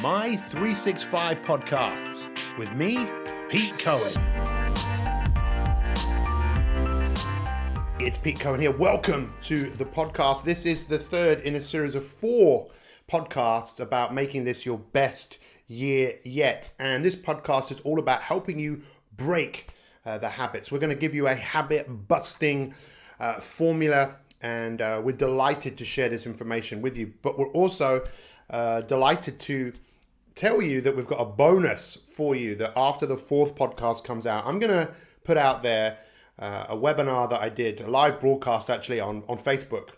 My 365 Podcasts with me, Pete Cohen. It's Pete Cohen here. Welcome to the podcast. This is the third in a series of 4 podcasts about making this your best year yet. And this podcast is all about helping you break the habits. We're going to give you a habit busting formula, and we're delighted to share this information with you. But we're also delighted to tell you that we've got a bonus for you, that after the 4th podcast comes out, I'm going to put out there a webinar that I did, a live broadcast actually on Facebook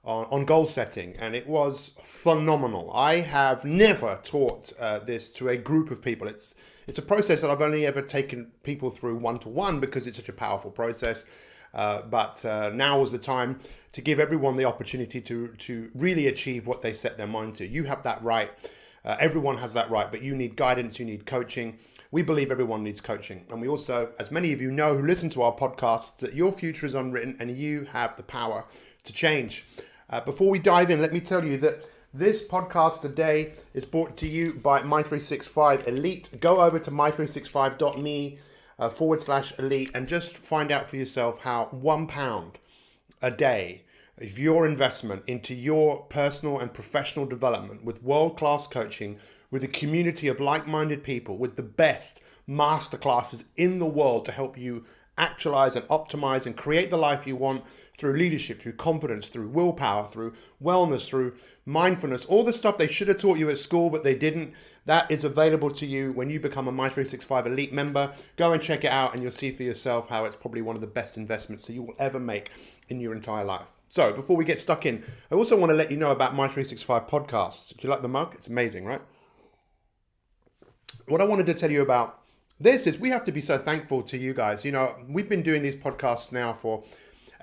on goal setting, and it was phenomenal. I have never taught this to a group of people. It's a process that I've only ever taken people through one-to-one because it's such a powerful process. But now is the time to give everyone the opportunity to really achieve what they set their mind to. You have that right. Everyone has that right, but you need guidance, you need coaching. We believe everyone needs coaching. And we also, as many of you know who listen to our podcasts, that your future is unwritten and you have the power to change. Before we dive in, let me tell you that this podcast today is brought to you by My365 Elite. Go over to my365.me /elite and just find out for yourself how £1 a day of your investment into your personal and professional development with world-class coaching, with a community of like-minded people, with the best masterclasses in the world to help you actualize and optimize and create the life you want through leadership, through confidence, through willpower, through wellness, through mindfulness, all the stuff they should have taught you at school but they didn't. That is available to you when you become a My365 Elite member. Go and check it out and you'll see for yourself how it's probably one of the best investments that you will ever make in your entire life. So before we get stuck in, I also want to let you know about My365 Podcasts. Do you like the mug? It's amazing, right? What I wanted to tell you about this is we have to be so thankful to you guys. You know, we've been doing these podcasts now for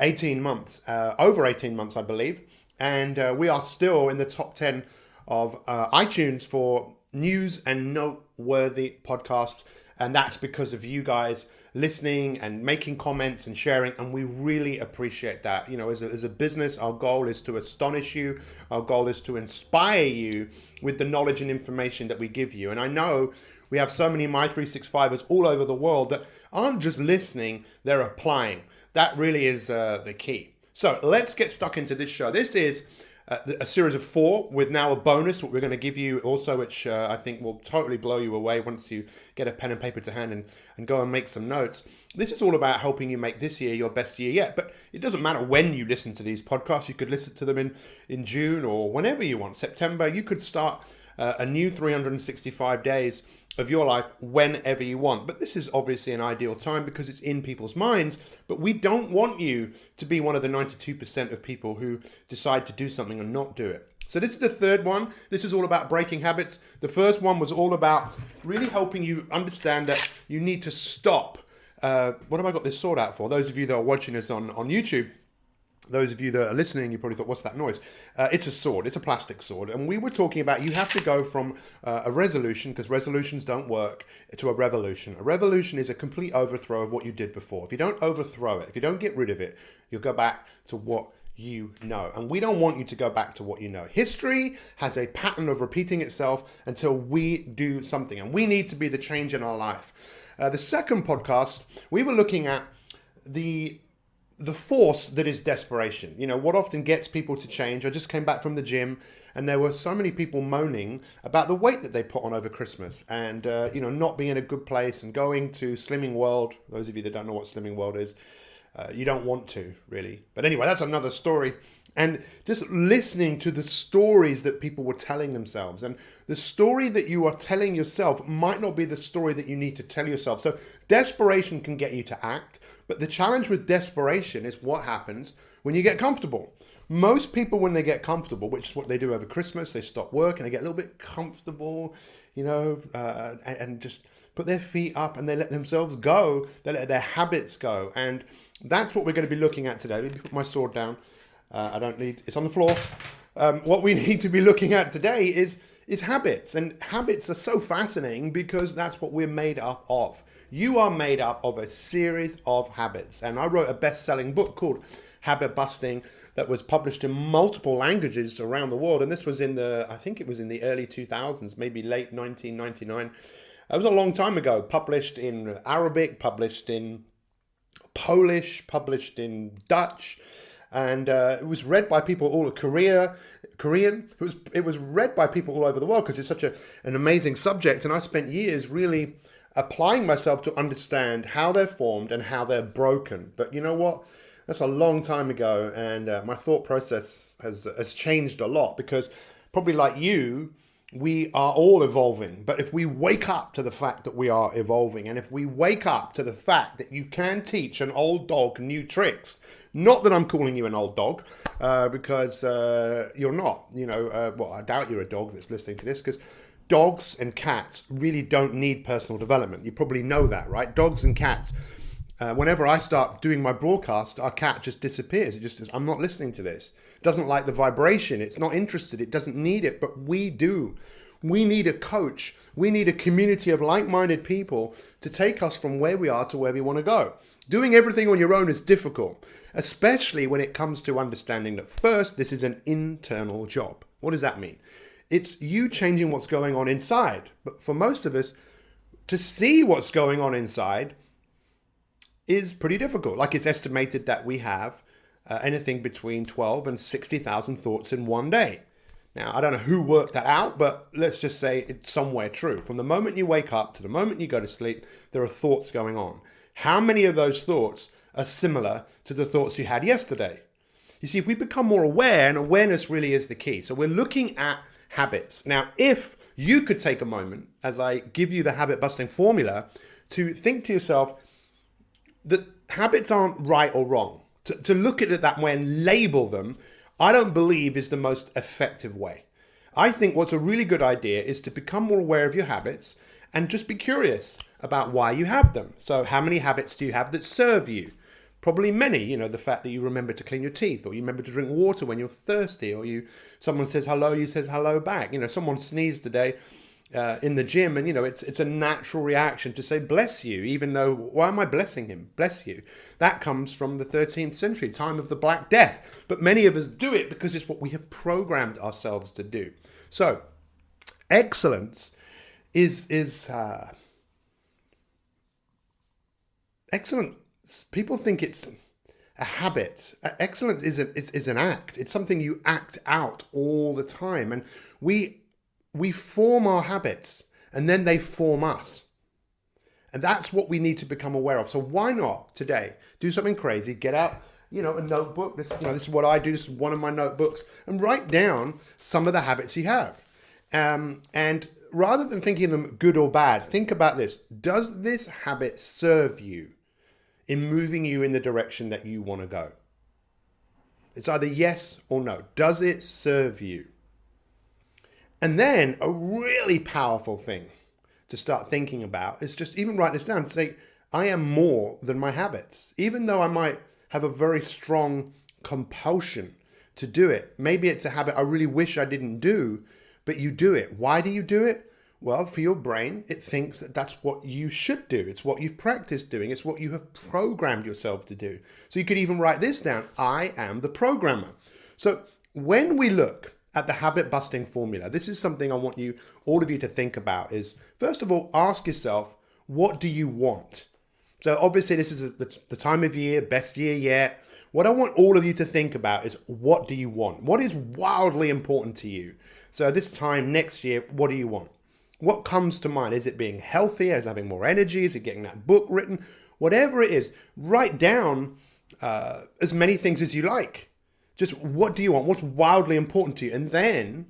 18 months, over 18 months, I believe. And we are still in the top 10 of iTunes for news and noteworthy podcasts. And that's because of you guys listening and making comments and sharing. And we really appreciate that. You know, as a business, our goal is to astonish you. Our goal is to inspire you with the knowledge and information that we give you. And I know we have so many My365ers all over the world that aren't just listening, they're applying. That really is the key. So let's get stuck into this show. This is a series of 4 with now a bonus, what we're going to give you also, which I think will totally blow you away once you get a pen and paper to hand and go and make some notes. This is all about helping you make this year your best year yet. But it doesn't matter when you listen to these podcasts. You could listen to them in June or whenever you want. September, you could start a new 365 days of your life whenever you want. But this is obviously an ideal time because it's in people's minds. But we don't want you to be one of the 92% of people who decide to do something and not do it. So this is the third one. This is all about breaking habits. The first one was all about really helping you understand that you need to stop. What have I got this sword out for? Those of you that are watching us on YouTube, those of you that are listening, you probably thought, what's that noise? It's a sword. It's a plastic sword. And we were talking about you have to go from a resolution, because resolutions don't work, to a revolution. A revolution is a complete overthrow of what you did before. If you don't overthrow it, if you don't get rid of it, you'll go back to what you know. And we don't want you to go back to what you know. History has a pattern of repeating itself until we do something. And we need to be the change in our life. The second podcast, we were looking at the force that is desperation. You know, what often gets people to change. I just came back from the gym and there were so many people moaning about the weight that they put on over Christmas and, not being in a good place and going to Slimming World. Those of you that don't know what Slimming World is, you don't want to really. But anyway, that's another story. And just listening to the stories that people were telling themselves, and the story that you are telling yourself might not be the story that you need to tell yourself. So desperation can get you to act, but the challenge with desperation is what happens when you get comfortable. Most people, when they get comfortable, which is what they do over Christmas, they stop work and they get a little bit comfortable, and just put their feet up and they let themselves go. They let their habits go. And that's what we're going to be looking at today. Let me put my sword down. It's on the floor. What we need to be looking at today is habits. And habits are so fascinating because that's what we're made up of. You are made up of a series of habits. And I wrote a best-selling book called Habit Busting that was published in multiple languages around the world. And this was I think it was in the early 2000s, maybe late 1999. It was a long time ago, published in Arabic, published in Polish, published in Dutch, and it was read by people all of Korean. It was read by people all over the world because it's such an amazing subject. And I spent years really applying myself to understand how they're formed and how they're broken. But you know what? That's a long time ago, and my thought process has changed a lot because probably like you, we are all evolving. But if we wake up to the fact that we are evolving, and if we wake up to the fact that you can teach an old dog new tricks, not that I'm calling you an old dog, because you're not, well, I doubt you're a dog that's listening to this, because dogs and cats really don't need personal development. You probably know that, right? Dogs and cats, whenever I start doing my broadcast, our cat just disappears. It just says, I'm not listening to this. It doesn't like the vibration. It's not interested. It doesn't need it, but we do. We need a coach. We need a community of like-minded people to take us from where we are to where we want to go. Doing everything on your own is difficult, especially when it comes to understanding that first, this is an internal job. What does that mean? It's you changing what's going on inside. But for most of us, to see what's going on inside is pretty difficult. Like it's estimated that we have anything between 12 and 60,000 thoughts in one day. Now, I don't know who worked that out, but let's just say it's somewhere true. From the moment you wake up to the moment you go to sleep, there are thoughts going on. How many of those thoughts are similar to the thoughts you had yesterday? You see, if we become more aware, and awareness really is the key. So we're looking at habits. Now, if you could take a moment, as I give you the habit busting formula, to think to yourself that habits aren't right or wrong. To look at it that way and label them, I don't believe is the most effective way. I think what's a really good idea is to become more aware of your habits and just be curious about why you have them. So how many habits do you have that serve you? Probably many, the fact that you remember to clean your teeth, or you remember to drink water when you're thirsty, or someone says hello, you says hello back. Someone sneezed today in the gym, and it's a natural reaction to say bless you, even though, why am I blessing him? Bless you. That comes from the 13th century, time of the Black Death. But many of us do it because it's what we have programmed ourselves to do. So excellence is excellent. People think it's a habit. Excellence is an act. It's something you act out all the time. And we form our habits, and then they form us. And that's what we need to become aware of. So why not today do something crazy, get out, a notebook. This is what I do. This is one of my notebooks, and write down some of the habits you have. And rather than thinking of them good or bad, think about this. Does this habit serve you in moving you in the direction that you want to go? It's either yes or no. Does it serve you? And then a really powerful thing to start thinking about is just even write this down. Say, I am more than my habits. Even though I might have a very strong compulsion to do it. Maybe it's a habit I really wish I didn't do, but you do it. Why do you do it? Well, for your brain, it thinks that that's what you should do. It's what you've practiced doing. It's what you have programmed yourself to do. So you could even write this down. I am the programmer. So when we look at the habit busting formula, this is something I want all of you to think about is, first of all, ask yourself, what do you want? So obviously this is the time of year, best year yet. What I want all of you to think about is, what do you want? What is wildly important to you? So this time next year, what do you want? What comes to mind? Is it being healthier? Is it having more energy? Is it getting that book written? Whatever it is, write down as many things as you like. Just what do you want? What's wildly important to you? And then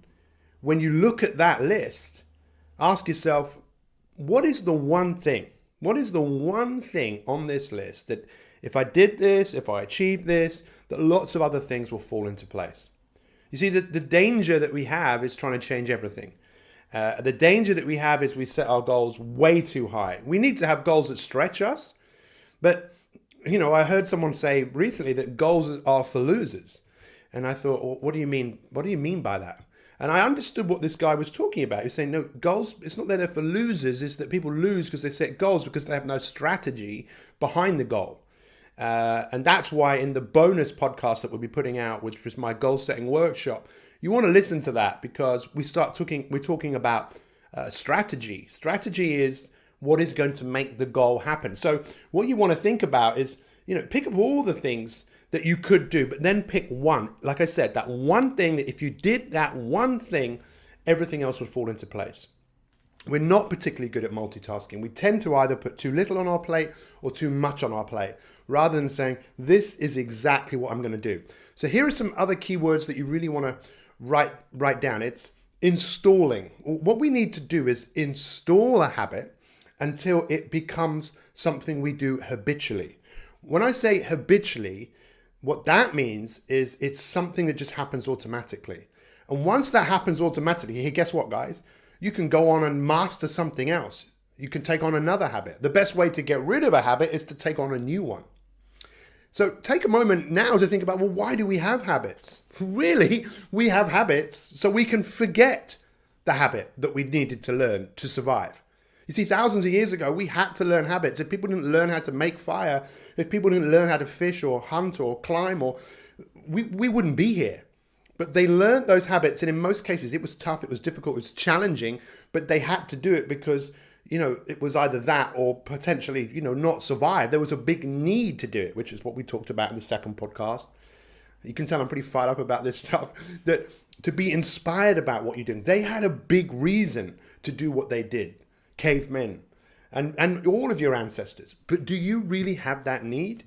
when you look at that list, ask yourself, what is the one thing? What is the one thing on this list that if I did this, if I achieved this, that lots of other things will fall into place? You see, the danger that we have is trying to change everything. The danger that we have is we set our goals way too high. We need to have goals that stretch us. But, I heard someone say recently that goals are for losers. And I thought, well, what do you mean? What do you mean by that? And I understood what this guy was talking about. He was saying, no, goals, it's not that they're for losers. It's that people lose because they set goals because they have no strategy behind the goal. And that's why in the bonus podcast that we'll be putting out, which was my goal setting workshop, you want to listen to that, because we're talking about strategy. Strategy is what is going to make the goal happen. So what you want to think about is, pick up all the things that you could do, but then pick one. Like I said, that one thing that if you did that one thing, everything else would fall into place. We're not particularly good at multitasking. We tend to either put too little on our plate or too much on our plate, rather than saying, this is exactly what I'm going to do. So here are some other keywords that you really want to write down. It's installing. What we need to do is install a habit until it becomes something we do habitually. When I say habitually, what that means is it's something that just happens automatically. And once that happens automatically, guess what, guys? You can go on and master something else. You can take on another habit. The best way to get rid of a habit is to take on a new one. So take a moment now to think about, well, why do we have habits? Really, we have habits so we can forget the habit that we needed to learn to survive. You see, thousands of years ago, we had to learn habits. If people didn't learn how to make fire, if people didn't learn how to fish or hunt or climb, we wouldn't be here. But they learned those habits, and in most cases, it was tough, it was difficult, it was challenging, but they had to do it because, it was either that or potentially, not survive. There was a big need to do it, which is what we talked about in the second podcast. You can tell I'm pretty fired up about this stuff, that to be inspired about what you're doing. They had a big reason to do what they did. Cavemen and all of your ancestors. But do you really have that need?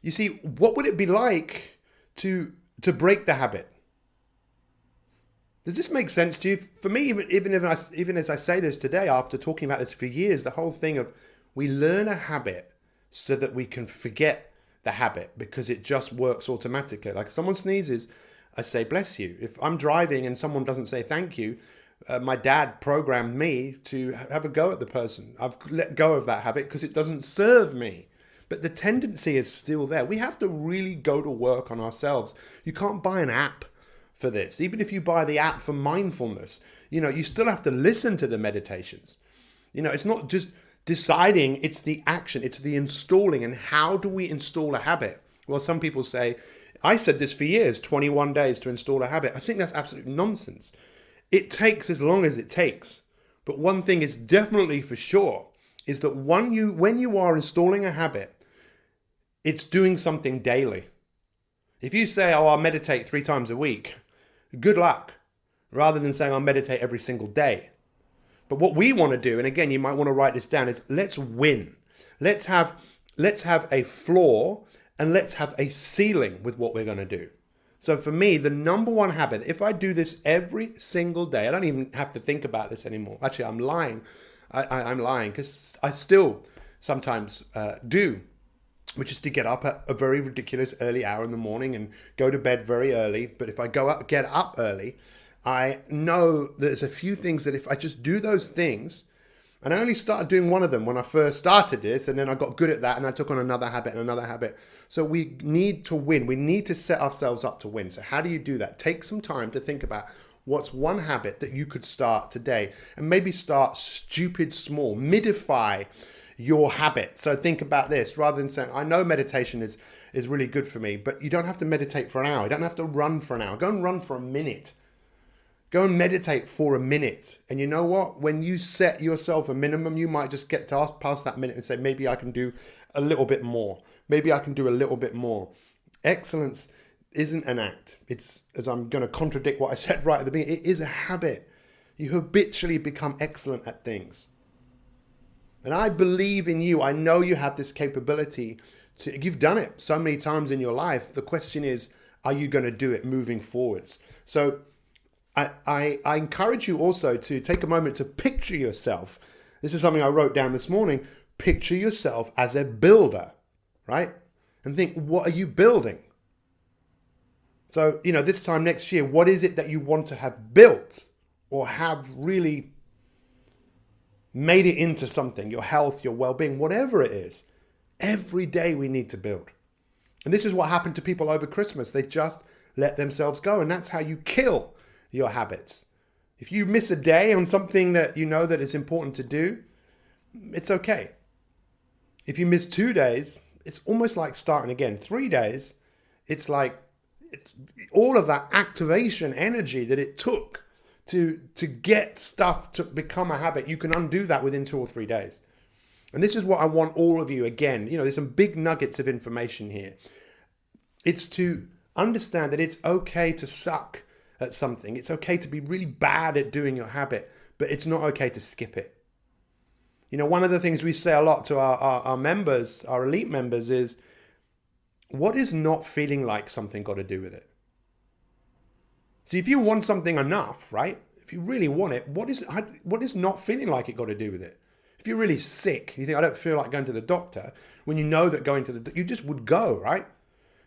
You see, what would it be like to break the habit? Does this make sense to you? For me, even as I say this today, after talking about this for years, the whole thing of we learn a habit so that we can forget the habit because it just works automatically. Like if someone sneezes, I say, bless you. If I'm driving and someone doesn't say thank you, my dad programmed me to have a go at the person. I've let go of that habit because it doesn't serve me. But the tendency is still there. We have to really go to work on ourselves. You can't buy an app for this. Even if you buy the app for mindfulness, you still have to listen to the meditations. It's not just deciding, it's the action, it's the installing. And how do we install a habit? Well, some people say, I said this for years, 21 days to install a habit. I think that's absolute nonsense. It takes as long as it takes. But one thing is definitely for sure, is that when you are installing a habit, it's doing something daily. If you say, I'll meditate 3 times a week, good luck, rather than saying I'll meditate every single day. But what we want to do, and again, you might want to write this down, is let's win. Let's have a floor and let's have a ceiling with what we're going to do. So for me, the number one habit, if I do this every single day, I don't even have to think about this anymore. Actually, I'm lying. I'm lying because I still sometimes do, which is to get up at a very ridiculous early hour in the morning and go to bed very early. But if I get up early, I know there's a few things that if I just do those things, and I only started doing one of them when I first started this, and then I got good at that, and I took on another habit and another habit. So we need to win. We need to set ourselves up to win. So how do you do that? Take some time to think about what's one habit that you could start today, and maybe start stupid small. Midify your habit. So think about this, rather than saying, I know meditation is really good for me, but you don't have to meditate for an hour. You don't have to run for an hour. Go and run for a minute. Go and meditate for a minute. And you know what? When you set yourself a minimum, you might just get past that minute and say, maybe I can do a little bit more. Maybe I can do a little bit more. Excellence isn't an act. It's, as I'm going to contradict what I said right at the beginning, it is a habit. You habitually become excellent at things. And I believe in you. I know you have this capability you've done it so many times in your life. The question is, are you going to do it moving forwards? So I encourage you also to take a moment to picture yourself. This is something I wrote down this morning. Picture yourself as a builder, right? And think, what are you building? So, this time next year, what is it that you want to have built or have really made it into something? Your health, your well-being, whatever it is. Every day we need to build. And this is what happened to people over Christmas. They just let themselves go. And that's how you kill your habits. If you miss a day on something that you know that is important to do, it's okay. If you miss 2 days, it's almost like starting again. 3 days, it's like all of that activation energy that it took to get stuff to become a habit. You can undo that within 2 or 3 days. And this is what I want all of you, again, there's some big nuggets of information here. It's to understand that it's okay to suck at something. It's okay to be really bad at doing your habit, but it's not okay to skip it. One of the things we say a lot to our members, our elite members, is, what is not feeling like something got to do with it? See, if you want something enough, right? If you really want it, what is not feeling like it got to do with it? If you're really sick, you think, I don't feel like going to the doctor, when you know that you just would go, right?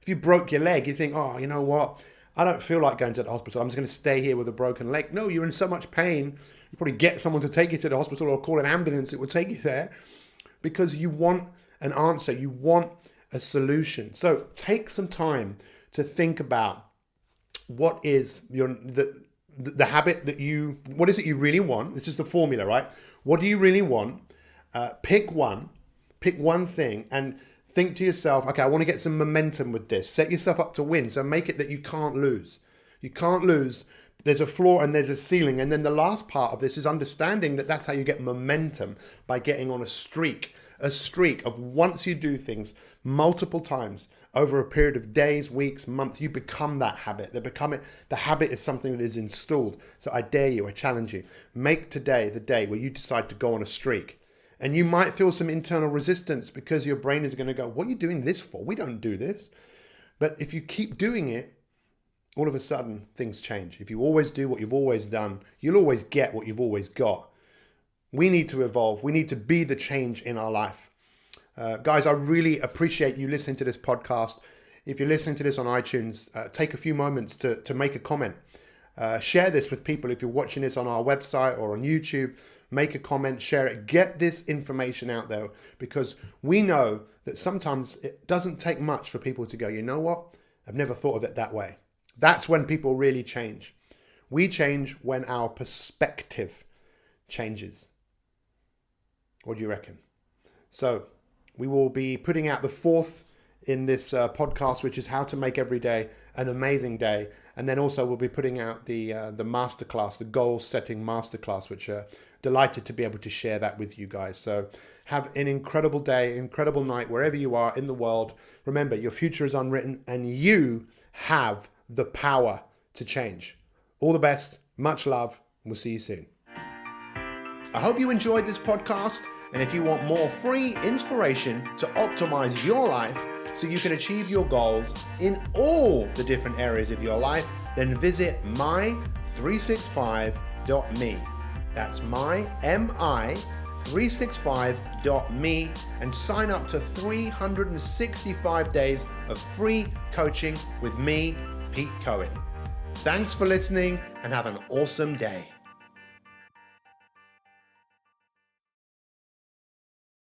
If you broke your leg, you think, oh, you know what? I don't feel like going to the hospital. I'm just going to stay here with a broken leg. No, you're in so much pain. You probably get someone to take you to the hospital or call an ambulance. It will take you there because you want an answer. You want a solution. So take some time to think about what is the habit what is it you really want? This is the formula, right? What do you really want? Pick one thing and think to yourself, okay, I want to get some momentum with this. Set yourself up to win. So make it that you can't lose. You can't lose. There's a floor and there's a ceiling. And then the last part of this is understanding that that's how you get momentum, by getting on a streak of, once you do things multiple times over a period of days, weeks, months, you become that habit. The habit is something that is installed. So I dare you, I challenge you, make today the day where you decide to go on a streak. And you might feel some internal resistance because your brain is going to go, what are you doing this for? We don't do this. But if you keep doing it, all of a sudden things change. If you always do what you've always done, you'll always get what you've always got. We need to evolve. We need to be the change in our life. Guys, I really appreciate you listening to this podcast. If you're listening to this on iTunes, take a few moments to make a comment. Share this with people. If you're watching this on our website or on YouTube, make a comment, share it. Get this information out there, because we know that sometimes it doesn't take much for people to go, you know what? I've never thought of it that way. That's when people really change. We change when our perspective changes. What do you reckon? So we will be putting out the 4th in this podcast, which is how to make every day an amazing day. And then also we'll be putting out the masterclass, the goal setting masterclass, which delighted to be able to share that with you guys. So have an incredible day, incredible night, wherever you are in the world. Remember, your future is unwritten and you have the power to change. All the best, much love, and we'll see you soon. I hope you enjoyed this podcast. And if you want more free inspiration to optimize your life so you can achieve your goals in all the different areas of your life, then visit my365.me. That's mi365.me and sign up to 365 days of free coaching with me, Pete Cohen. Thanks for listening and have an awesome day.